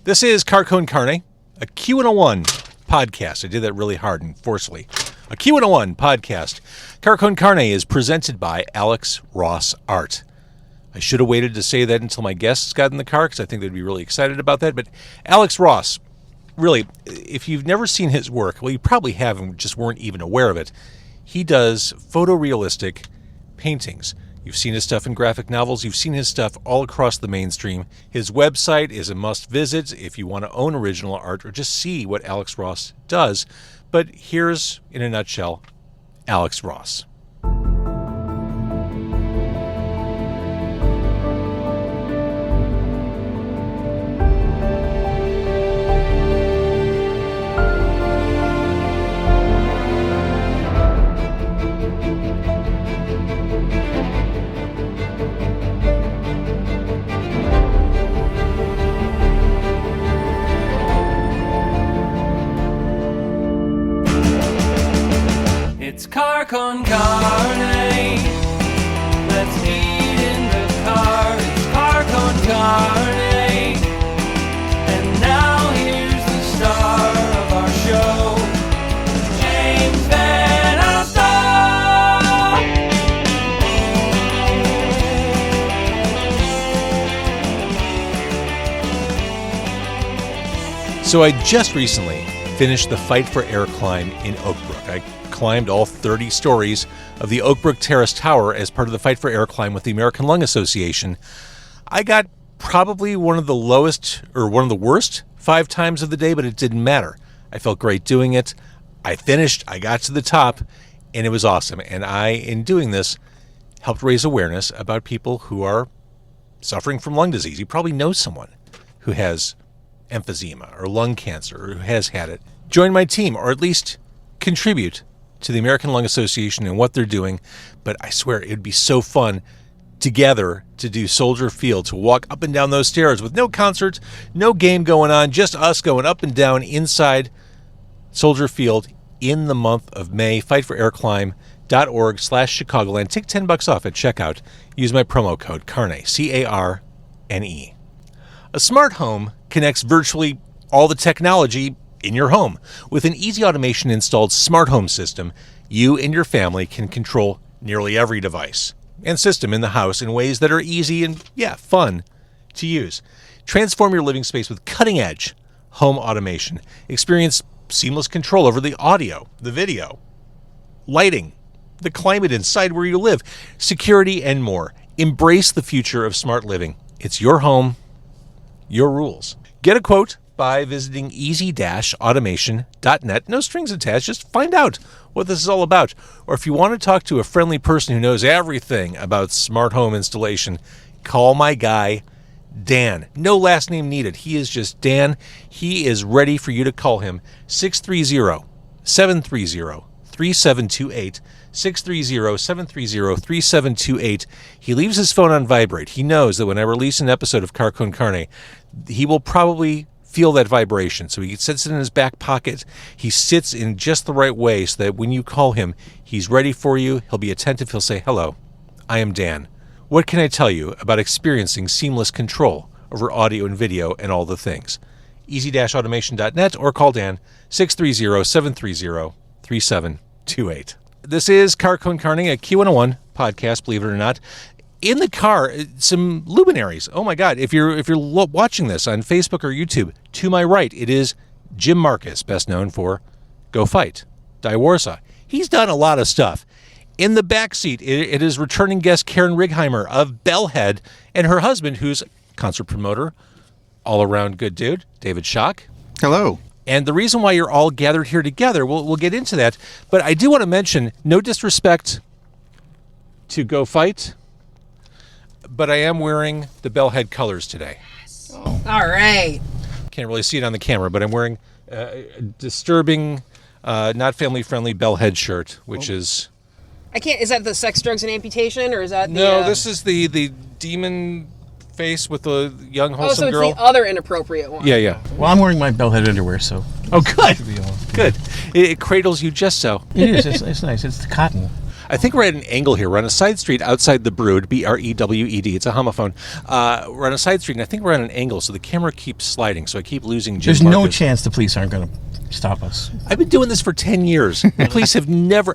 This is Car Con Carne, a Q101 podcast. I did that really hard and forcefully. A Q101 podcast. Car Con Carne is presented by Alex Ross Art. I should have waited to say that until my guests got in the car because I think they'd be really excited about that. But Alex Ross, really, if you've never seen his work, well, you probably have and just weren't even aware of it. He does photorealistic paintings. You've seen his stuff in graphic novels. You've seen his stuff all across the mainstream. His website is a must-visit if you want to own original art or just see what Alex Ross does. But here's, in a nutshell, Alex Ross. It's Car Con Carne. Let's eat in the car. It's Car Con Carne. And now here's the star of our show, James Van Alstyne. So I just recently finished the Fight for Air climb in Oak Brook. I climbed all 30 stories of the Oak Brook Terrace Tower as part of the Fight for Air climb with the American Lung Association. I got probably one of the lowest or one of the worst 5 times of the day, but it didn't matter. I felt great doing it. I finished, I got to the top, and it was awesome. And I, in doing this, helped raise awareness about people who are suffering from lung disease. You probably know someone who has emphysema or lung cancer or who has had it. Join my team, or at least contribute to the American Lung Association and what they're doing. But I swear it would be so fun together to do Soldier Field, to walk up and down those stairs with no concert, no game going on, just us going up and down inside Soldier Field in the month of May. fightforairclimb.org/Chicagoland. Take $10 off at checkout. Use my promo code CARNE, C-A-R-N-E. A smart home connects virtually all the technology in your home. With an easy automation installed smart home system, you and your family can control nearly every device and system in the house in ways that are easy and, fun to use. Transform your living space with cutting-edge home automation. Experience seamless control over the audio, the video, lighting, the climate inside where you live, security, and more. Embrace the future of smart living. It's your home, your rules. Get a quote by visiting easy-automation.net. No strings attached. Just find out what this is all about. Or if you want to talk to a friendly person who knows everything about smart home installation, call my guy, Dan. No last name needed. He is just Dan. He is ready for you to call him. 630-730-3728. 630-730-3728. He leaves his phone on vibrate. He knows that when I release an episode of Car Con Carne, he will probably feel that vibration. So he sits it in his back pocket. He sits in just the right way so that when you call him, he's ready for you. He'll be attentive. He'll say, "Hello, I am Dan. What can I tell you about experiencing seamless control over audio and video and all the things?" Easy-automation.net or call Dan 630-730-3728. This is Car Con Carne, a Q101 podcast, believe it or not. In the car, some luminaries. Oh my God! If you're watching this on Facebook or YouTube, to my right, it is Jim Marcus, best known for GoFight, Warzau. He's done a lot of stuff. In the back seat, it is returning guest Karen Righeimer of Bellhead and her husband, who's a concert promoter, all-around good dude, David Schock. Hello. And the reason why you're all gathered here together, we'll get into that. But I do want to mention, no disrespect to GoFight, but I am wearing the Bellhead colors today. Oh. All right. Can't really see it on the camera, but I'm wearing a disturbing, not family-friendly Bellhead shirt, which is... I can't... Is that the sex, drugs, and amputation, or is that the... No, this is the demon face with the young, wholesome girl. Oh, so it's the other inappropriate one. Yeah. Well, I'm wearing my Bellhead underwear, so... Oh, good. Good. It cradles you just so. It is. It's nice. It's the cotton. I think we're at an angle here. We're on a side street outside the Brood, B-R-E-W-E-D. It's a homophone. We're on a side street, and I think we're on an angle, so the camera keeps sliding, so I keep losing Jim There's no Marcus. chance the police aren't going to stop us. I've been doing this for 10 years. The police have never...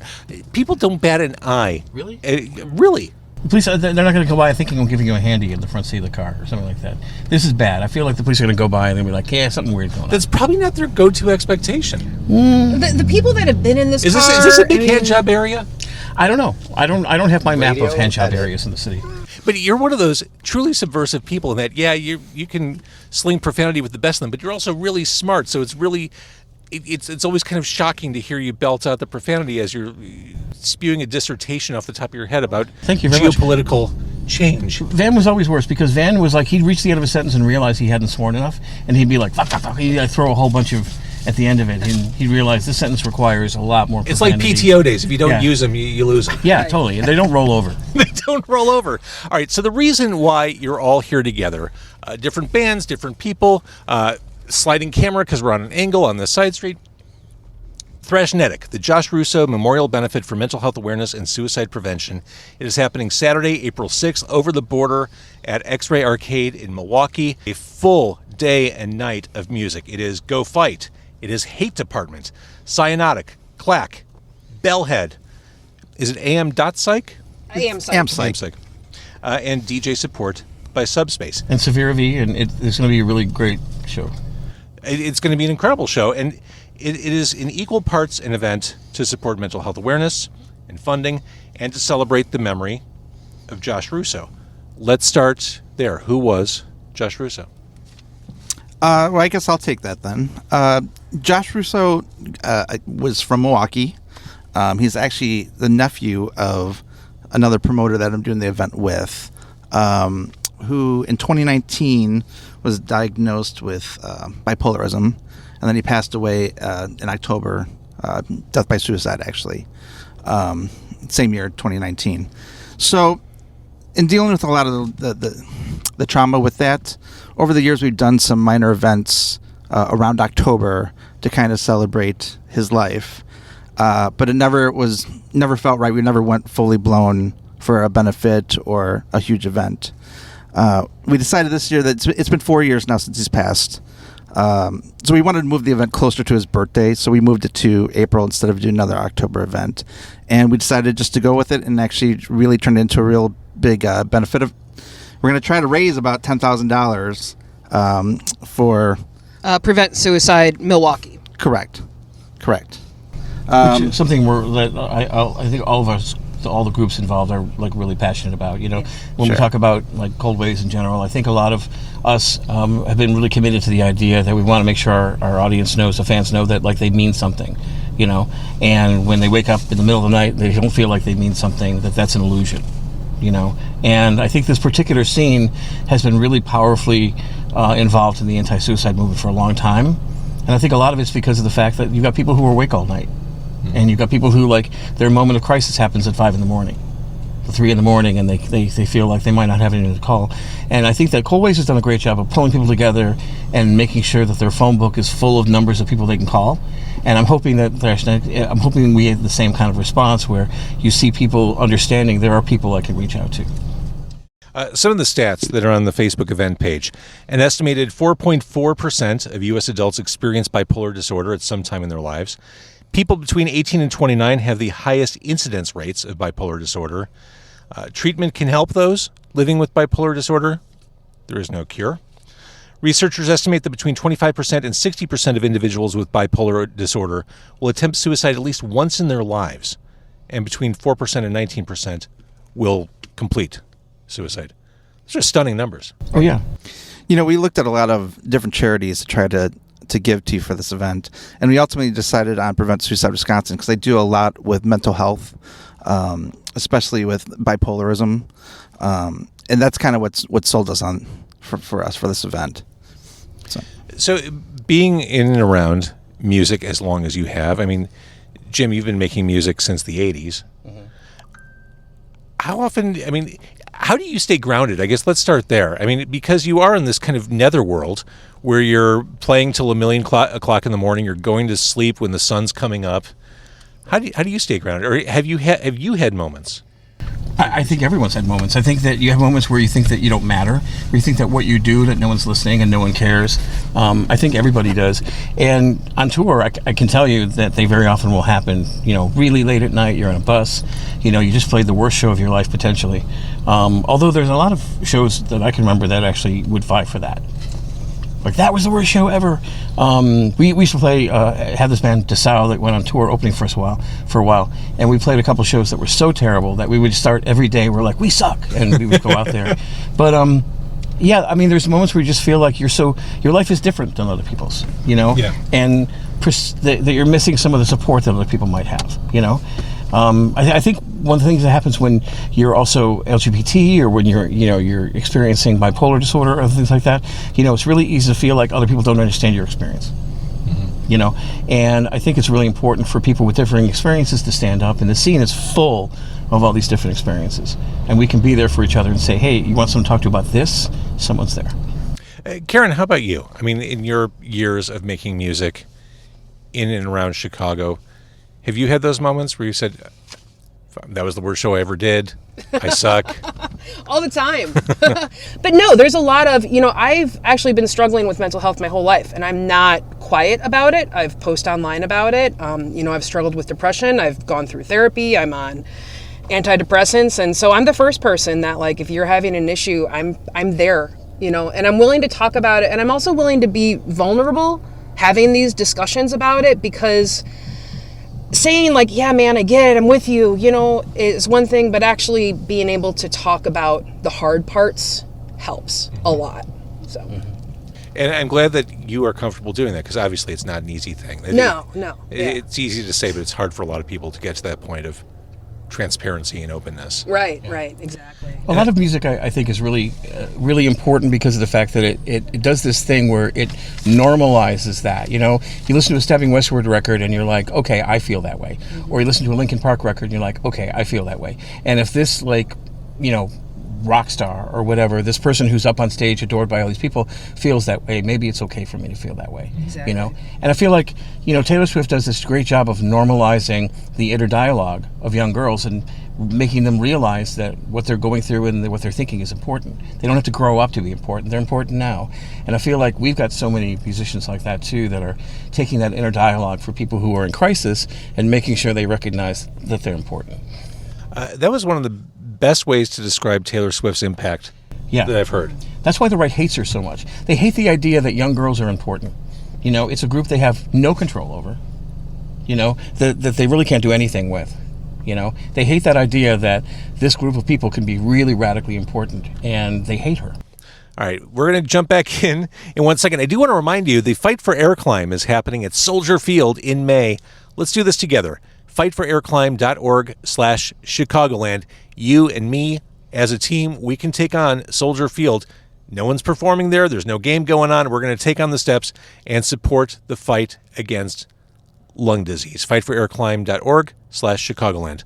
People don't bat an eye. Really? Really? The police, they're not going to go by thinking I'm giving you a handy in the front seat of the car or something like that. This is bad. I feel like the police are going to go by and they'll be like, yeah, something weird going on. That's probably not their go-to expectation. The people that have been in this Is car... this a big hand job area? I don't know. I don't have my map of hand job areas in the city. But you're one of those truly subversive people in that, yeah, you can sling profanity with the best of them, but you're also really smart, so it's really... It's always kind of shocking to hear you belt out the profanity as you're spewing a dissertation off the top of your head about Thank you very much. geopolitical change. Van was always worse because Van was like, he'd reach the end of a sentence and realize he hadn't sworn enough, and he'd be like, fuck, fuck, fuck. He'd like, throw a whole bunch of at the end of it, and he'd realize this sentence requires a lot more It's like profanity. PTO days. If you don't use them, you lose them. Yeah, totally. They don't roll over. They don't roll over. All right, so the reason why you're all here together, different bands, different people, sliding camera because we're on an angle on this side street. Thrashnetic, the Josh Russo Memorial Benefit for Mental Health Awareness and Suicide Prevention. It is happening Saturday, April 6th, over the border at X-Ray Arcade in Milwaukee. A full day and night of music. It is GoFight. It is Hate Department, Cyanotic, Klack, Bellhead. Is it am.psych? am.psych. am.psych. And DJ support by Subspace. And Sapphira Vee, and it's going to be a really great show. It's going to be an incredible show, and it is in equal parts an event to support mental health awareness and funding and to celebrate the memory of Josh Russo. Let's start there. Who was Josh Russo? Well, I guess I'll take that then. Josh Russo was from Milwaukee. He's actually the nephew of another promoter that I'm doing the event with, who in 2019 was diagnosed with bipolarism, and then he passed away in October, death by suicide, actually, same year, 2019. So, in dealing with a lot of the trauma with that, over the years we've done some minor events around October to kind of celebrate his life, but it never felt right. We never went fully blown for a benefit or a huge event. We decided this year that it's been 4 years now since he's passed. So we wanted to move the event closer to his birthday, so we moved it to April instead of doing another October event. And we decided just to go with it and actually really turn it into a real big benefit. We're going to try to raise about $10,000 for... Prevent Suicide Milwaukee. Correct. Which is something I think all of us, all the groups involved, are like really passionate about. You know, when we talk about like cold waves in general, I think a lot of us have been really committed to the idea that we want to make sure our audience knows, the fans know that like they mean something. You know, and when they wake up in the middle of the night, they don't feel like they mean something. That's an illusion. You know, and I think this particular scene has been really powerfully involved in the anti-suicide movement for a long time, and I think a lot of it's because of the fact that you've got people who are awake all night. And you've got people who, like, their moment of crisis happens at 5 in the morning, 3 in the morning, and they feel like they might not have anything to call. And I think that Cold Waves has done a great job of pulling people together and making sure that their phone book is full of numbers of people they can call. And I'm hoping that we have the same kind of response where you see people understanding there are people I can reach out to. Some of the stats that are on the Facebook event page. An estimated 4.4% of U.S. adults experience bipolar disorder at some time in their lives. People between 18 and 29 have the highest incidence rates of bipolar disorder. Treatment can help those living with bipolar disorder. There is no cure. Researchers estimate that between 25% and 60% of individuals with bipolar disorder will attempt suicide at least once in their lives, and between 4% and 19% will complete suicide. Those are stunning numbers. Oh, yeah. You know, we looked at a lot of different charities to try to give to you for this event, and we ultimately decided on Prevent Suicide Wisconsin because they do a lot with mental health, especially with bipolarism, and that's kind of what sold us on for us for this event. So being in and around music as long as you have, I mean, Jim, you've been making music since the 80s. Mm-hmm. How often, I mean, how do you stay grounded? I guess let's start there. I mean, because you are in this kind of netherworld where you're playing till a million o'clock in the morning, you're going to sleep when the sun's coming up. How do you stay grounded, or have you had moments? I think everyone's had moments. I think that you have moments where you think that you don't matter, where you think that what you do, that no one's listening and no one cares. I think everybody does. And on tour, I can tell you that they very often will happen, really late at night, you're on a bus, you just played the worst show of your life potentially. Although there's a lot of shows that I can remember that actually would fight for that. Like, that was the worst show ever. We used to play, had this band, Dept, that went on tour opening for a while, and we played a couple shows that were so terrible that we would start every day, we're like, we suck, and we would go out there. But, there's moments where you just feel like your life is different than other people's, Yeah. and that you're missing some of the support that other people might have, I think one of the things that happens when you're also LGBT, or when you're experiencing bipolar disorder or other things like that, it's really easy to feel like other people don't understand your experience. Mm-hmm. And I think it's really important for people with differing experiences to stand up, and the scene is full of all these different experiences, and we can be there for each other and say, hey, you want someone to talk to about this? Someone's there. Karen, how about you? I mean, in your years of making music in and around Chicago, have you had those moments where you said, that was the worst show I ever did, I suck? All the time. But no, there's a lot of, I've actually been struggling with mental health my whole life, and I'm not quiet about it. I've posted online about it. I've struggled with depression. I've gone through therapy. I'm on antidepressants. And so I'm the first person that, like, if you're having an issue, I'm there, and I'm willing to talk about it. And I'm also willing to be vulnerable, having these discussions about it, because saying, like, yeah, man, I get it, I'm with you, is one thing, but actually being able to talk about the hard parts helps a lot. So. And I'm glad that you are comfortable doing that, because obviously it's not an easy thing. No. It's easy to say, but it's hard for a lot of people to get to that point of transparency and openness. Right, exactly. A lot of music, I think, is really, really important because of the fact that it does this thing where it normalizes that. You listen to a Stepping Westward record and you're like, okay, I feel that way. Mm-hmm. Or you listen to a Linkin Park record and you're like, okay, I feel that way. And if this, rock star or whatever, this person who's up on stage adored by all these people feels that way, maybe it's okay for me to feel that way. Exactly. And I feel like Taylor Swift does this great job of normalizing the inner dialogue of young girls and making them realize that what they're going through and what they're thinking is important. They don't have to grow up to be important. They're important now. And I feel like we've got so many musicians like that too, that are taking that inner dialogue for people who are in crisis and making sure they recognize that they're important. That was one of the best ways to describe Taylor Swift's impact that I've heard. That's why the right hates her so much. They hate the idea that young girls are important. It's a group they have no control over, that they really can't do anything with. They hate that idea that this group of people can be really radically important, and they hate her. All right, we're going to jump back in 1 second. I do want to remind you, the Fight for Air Climb is happening at Soldier Field in May. Let's do this together. fightforairclimb.org/Chicagoland. You and me, as a team, we can take on Soldier Field. No one's performing there. There's no game going on. We're going to take on the steps and support the fight against lung disease. fightforairclimb.org/Chicagoland.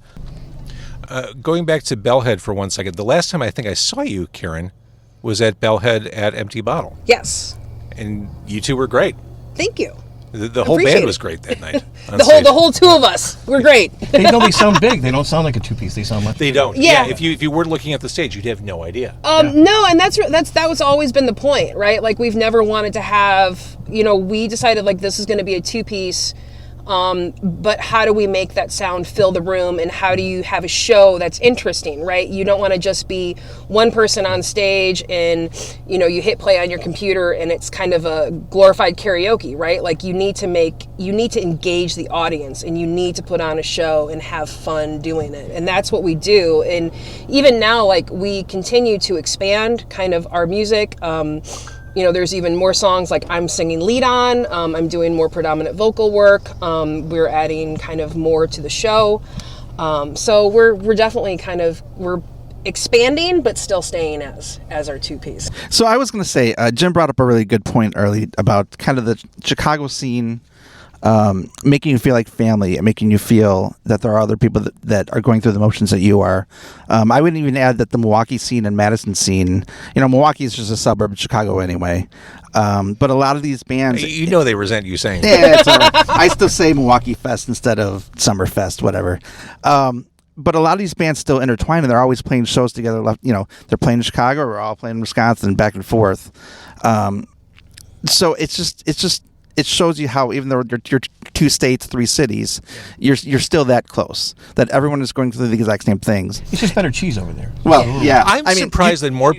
Going back to Bellhead for 1 second, the last time I think I saw you, Karen, was at Bellhead at Empty Bottle. Yes. And you two were great. Thank you. The whole band was great that night. The whole two of us were great. They sound big. They don't sound like a two-piece. They sound like they don't. Yeah. If you were looking at the stage, you'd have no idea. No, and that was always been the point, right? Like, we've never wanted to have. We decided, like, this is going to be a two-piece. But how do we make that sound fill the room, and how do you have a show that's interesting, right? You don't want to just be one person on stage and, you hit play on your computer and it's kind of a glorified karaoke, right? Like, you need to engage the audience, and you need to put on a show and have fun doing it. And that's what we do. And even now, like, we continue to expand kind of our music. There's even more songs like I'm singing lead on. I'm doing more predominant vocal work. We're adding kind of more to the show. So we're definitely we're expanding, but still staying as our two-piece. So I was going to say, Jim brought up a really good point early about kind of the Chicago scene making you feel like family, and making you feel that there are other people that are going through the motions that you are. I wouldn't even add that the Milwaukee scene and Madison scene, Milwaukee is just a suburb of Chicago anyway. But a lot of these bands, they resent you saying yeah, it's all right. I still say Milwaukee Fest instead of Summer Fest, whatever. But a lot of these bands still intertwine, and they're always playing shows together. They're playing in Chicago, we're all playing in Wisconsin, back and forth. So it shows you how, even though you're 2 states, 3 cities, you're still that close. That everyone is going through the exact same things. It's just better cheese over there. Well, yeah. I'm surprised that more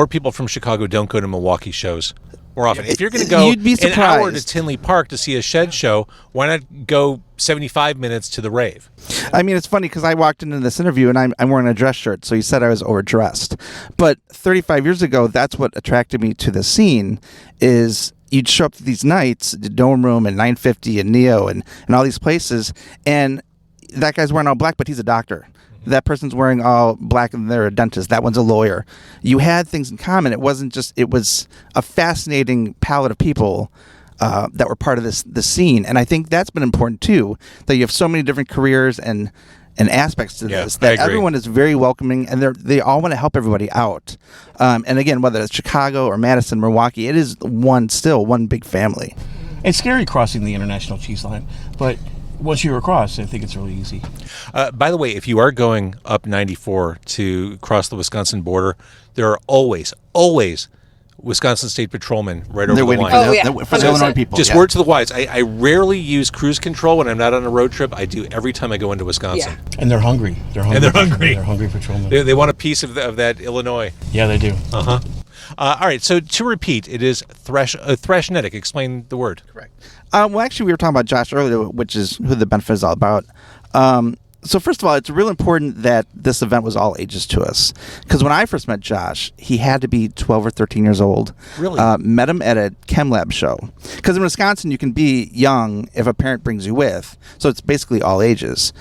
people from Chicago don't go to Milwaukee shows more often. If you're going to go You'd be an hour to surprised. Tinley Park to see a Shed show, why not go 75 minutes to the rave? I mean, it's funny because I walked into this interview and I'm wearing a dress shirt, so you said I was overdressed. But 35 years ago, that's what attracted me to the scene. Is you'd show up to these nights, the Dome Room and 950 and Neo and all these places, and that guy's wearing all black, but he's a doctor. That person's wearing all black and they're a dentist. That one's a lawyer. You had things in common. It was a fascinating palette of people that were part of the scene. And I think that's been important too, that you have so many different careers and aspects to this, that everyone is very welcoming, and they all want to help everybody out. And again, whether it's Chicago or Madison, Milwaukee, it is one big family. It's scary crossing the international cheese line, but once you're across, I think it's really easy. By the way, if you are going up 94 to cross the Wisconsin border, there are always Wisconsin State Patrolmen right over the line. For the Illinois people. Just word to the wise. I rarely use cruise control when I'm not on a road trip. I do every time I go into Wisconsin. Yeah. And they're hungry. They're hungry patrolmen. They want a piece of that Illinois. Yeah, they do. Uh-huh. All right, so to repeat, it is Thrashnetic. Explain the word. Correct. Well, actually, we were talking about Josh earlier, which is who the benefit is all about. So first of all, it's real important that this event was all ages to us. Because when I first met Josh, he had to be 12 or 13 years old. Really? Met him at a chem lab show. Because in Wisconsin, you can be young if a parent brings you with. So it's basically all ages.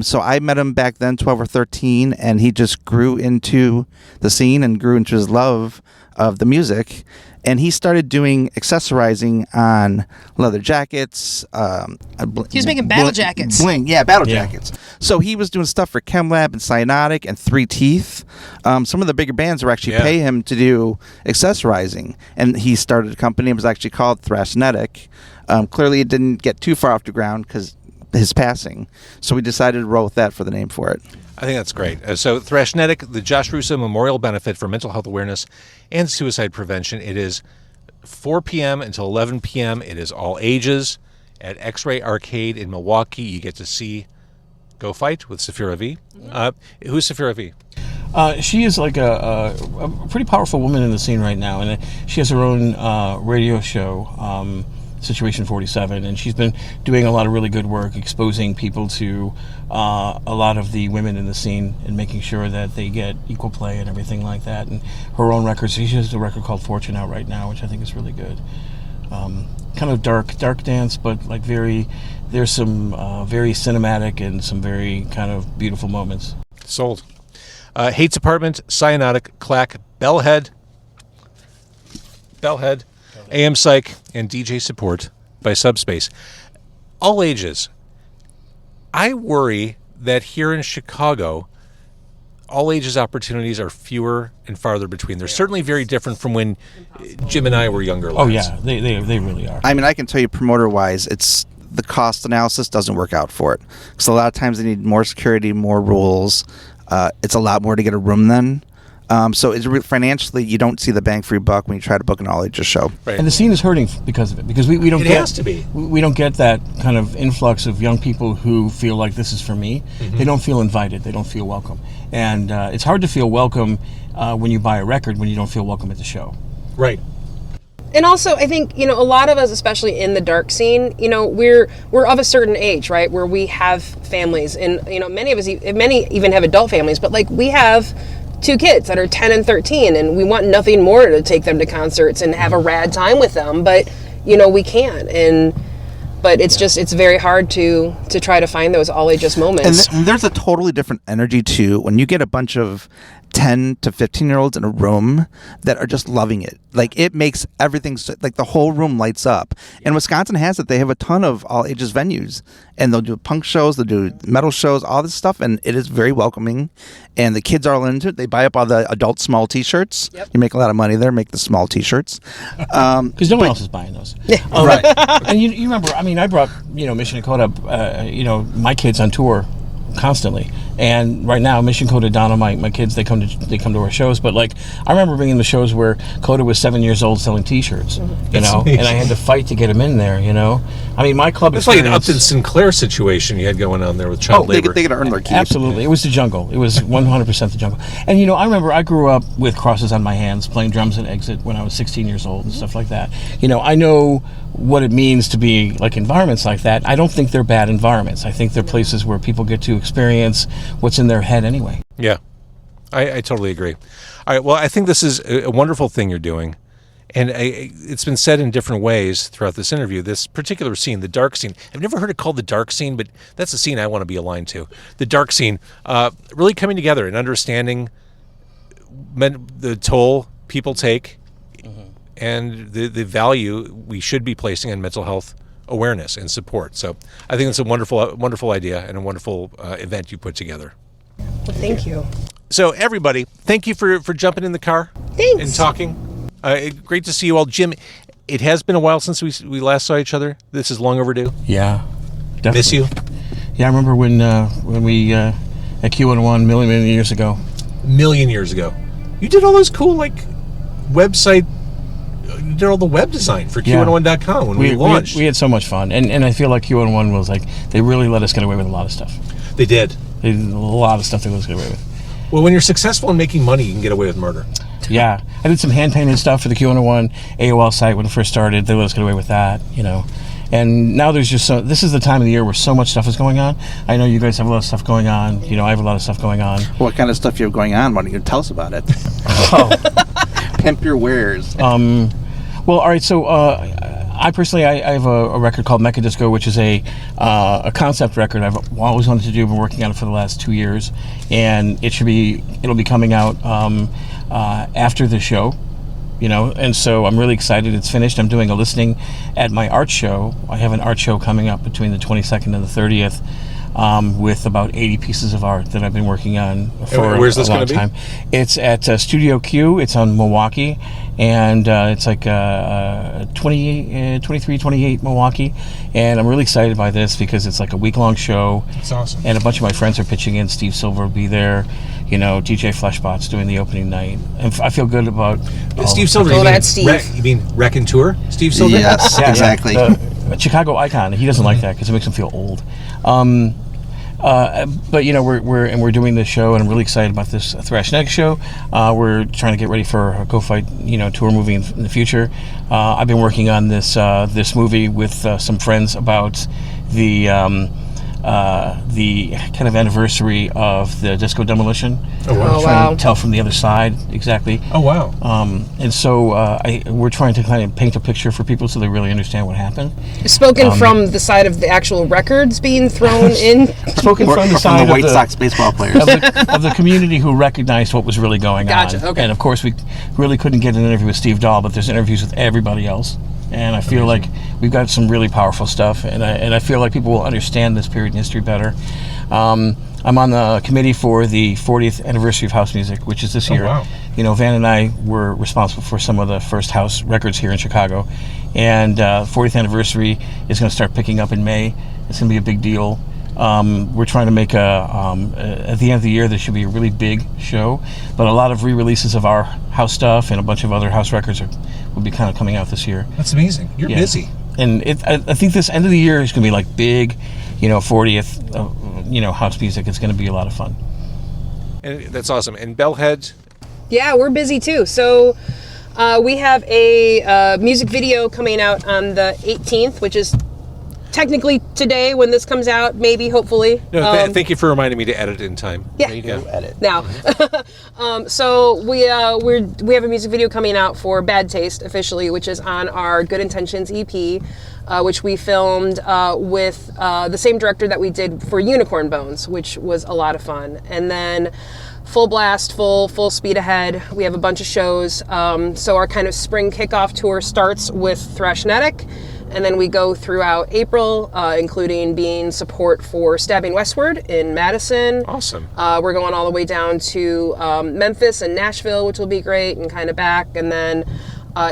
So I met him back then, 12 or 13, and he just grew into the scene and grew into his love of the music. And he started doing accessorizing on leather jackets. He was making battle jackets. Bling, battle jackets. So he was doing stuff for ChemLab and Cyanotic and 3 Teeth. Some of the bigger bands were actually pay him to do accessorizing. And he started a company. It was actually called Thrashnetic. Clearly it didn't get too far off the ground because his passing. So we decided to roll with that for the name for it. I think that's great. So Thrashnetic, the Josh Russo Memorial Benefit for Mental Health Awareness and Suicide Prevention. It is 4 p.m. until 11 p.m. It is all ages at X-Ray Arcade in Milwaukee. You get to see GoFight with Sapphira Vee. Who's Sapphira Vee? She is like a pretty powerful woman in the scene right now, and she has her own radio show, Situation 47, and she's been doing a lot of really good work exposing people to a lot of the women in the scene and making sure that they get equal play and everything like that. And her own records, she has a record called Fortune out right now, which I think is really good. Kind of dark dance, but like there's some very cinematic and some very kind of beautiful moments. Sold. Hates Apartment, Cyanotic, Klack, Bellhead, am.psych, and DJ support by Subspace. All ages. I worry that here in Chicago, all ages opportunities are fewer and farther between. They're certainly very different from when Jim and I were younger lads. Oh yeah, they really are. I mean, I can tell you promoter-wise, it's the cost analysis doesn't work out for it. Because a lot of times they need more security, more rules. It's a lot more to get a room then. So it's financially, you don't see the bang for your buck when you try to book an all-ages show. Right. And the scene is hurting because of it, because we don't It get, has to be. We don't get that kind of influx of young people who feel like this is for me. Mm-hmm. They don't feel invited. They don't feel welcome. And it's hard to feel welcome when you buy a record when you don't feel welcome at the show. Right. And also, I think, a lot of us, especially in the dark scene, we're of a certain age, right, where we have families, and many of us, many even have adult families, but like we have 2 kids that are 10 and 13, and we want nothing more to take them to concerts and have a rad time with them, but we can't, but it's very hard to try to find those all ages moments. And there's a totally different energy too when you get a bunch of 10 to 15-year-olds in a room that are just loving it. Like, it makes everything like the whole room lights up. And Wisconsin has it. They have a ton of all ages venues, and they'll do punk shows, they'll do metal shows, all this stuff, and it is very welcoming. And the kids are all into it. They buy up all the adult small T-shirts. Yep. You make a lot of money there. Make the small T-shirts because no one else is buying those. Right. And you remember? I mean, I brought Mission Dakota, my kids on tour constantly, and right now Mission Coda, Donna, my kids, they come to our shows. But like, I remember being in the shows where Coda was 7 years old selling T-shirts, and I had to fight to get him in there. I mean, my club. It's like an Upton Sinclair situation you had going on there with child labor. They got to earn their keep. Absolutely, it was the jungle. It was 100% the jungle. And I remember I grew up with crosses on my hands, playing drums at Exit when I was 16 years old and stuff like that. I know what it means to be like environments like that. I don't think they're bad environments. I think they're places where people get to experience what's in their head anyway. Yeah, I totally agree. All right, well, I think this is a wonderful thing you're doing. And it's been said in different ways throughout this interview, this particular scene, the dark scene. I've never heard it called the dark scene, but that's a scene I want to be aligned to. The dark scene, really coming together and understanding the toll people take and the value we should be placing on mental health awareness and support. So I think it's a wonderful idea and a wonderful event you put together. Well, thank you. So everybody, thank you for jumping in the car. Thanks. And talking. Great to see you all. Jim, it has been a while since we last saw each other. This is long overdue. Yeah, definitely. Miss you. Yeah, I remember when we at Q101 million years ago. Million years ago. You did all those cool website. You did all the web design for Q101.com when we launched. We had so much fun, and I feel like Q101 was they really let us get away with a lot of stuff. They did. They did a lot of stuff they let us get away with. Well, when you're successful in making money, you can get away with murder. Yeah, I did some hand painted stuff for the Q101 AOL site when it first started. They let us get away with that, And now there's just this is the time of the year where so much stuff is going on. I know you guys have a lot of stuff going on. I have a lot of stuff going on. What kind of stuff you have going on? Why don't you tell us about it? Pimp your wares. Well, all right. So I personally, I have a record called Mecha Disco, which is a concept record I've always wanted to do. I've been working on it for the last 2 years, and it'll be coming out after the show. And so I'm really excited it's finished. I'm doing a listening at my art show. I have an art show coming up between the 22nd and the 30th with about 80 pieces of art that I've been working on for Where's this a long time. It's at Studio Q. It's on Milwaukee, and it's 2328 Milwaukee. And I'm really excited by this because it's a week-long show. That's awesome. And a bunch of my friends are pitching in. Steve Silver will be there. DJ Fleshbot's doing the opening night. And I feel good about Steve Silver. You mean Raconteur? Steve Silver? Yes, yeah, exactly. The Chicago icon. He doesn't like that because it makes him feel old. But we're doing this show, and I'm really excited about this Thrashnetic show. We're trying to get ready for a GoFight tour movie in the future. I've been working on this movie with some friends about the kind of anniversary of the disco demolition. Oh wow! Trying to tell from the other side exactly. Oh wow! And so we're trying to kind of paint a picture for people so they really understand what happened. Spoken from the side of the actual records being thrown in. Spoken from the side of the White Sox baseball players of the community who recognized what was really going on. Gotcha. Okay. And of course, we really couldn't get an interview with Steve Dahl, but there's interviews with everybody else. And I feel like we've got some really powerful stuff, and I feel like people will understand this period in history better. I'm on the committee for the 40th anniversary of house music, which is this year. Wow. Van and I were responsible for some of the first house records here in Chicago, and 40th anniversary is going to start picking up in May. It's going to be a big deal. We're trying to make at the end of the year, there should be a really big show, but a lot of re-releases of our house stuff and a bunch of other house records will be kind of coming out this year. That's amazing. You're busy. And I think this end of the year is going to be like big, 40th, house music. It's going to be a lot of fun. And that's awesome. And Bellhead? Yeah, we're busy too. So we have a music video coming out on the 18th, which is technically today when this comes out, maybe, hopefully. No, thank you for reminding me to edit in time. Yeah, edit now. So we have a music video coming out for Bad Taste officially, which is on our Good Intentions EP, which we filmed with the same director that we did for Unicorn Bones, which was a lot of fun. And then full blast, full speed ahead. We have a bunch of shows. So our kind of spring kickoff tour starts with Thrashnetic, and then we go throughout April, including being support for Stabbing Westward in Madison. Awesome. We're going all the way down to Memphis and Nashville, which will be great, and kind of back. And then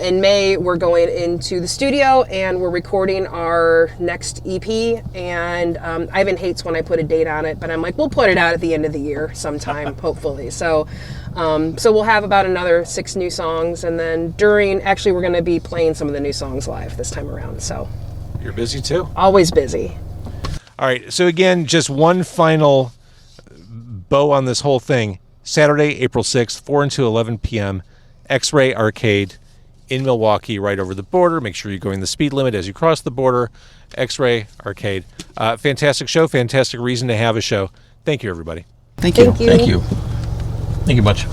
in May, we're going into the studio and we're recording our next EP. And Ivan hates when I put a date on it, but I'm like, we'll put it out at the end of the year sometime, hopefully. So we'll have about another 6 new songs. And then actually, we're going to be playing some of the new songs live this time around. So You're busy too? Always busy. All right. So again, just one final bow on this whole thing. Saturday, April 6th, 4 until 11 p.m., X-Ray Arcade in Milwaukee, right over the border. Make sure you're going the speed limit as you cross the border. X-Ray Arcade. Fantastic show. Fantastic reason to have a show. Thank you, everybody. Thank you. Thank you. Thank you. Thank you much.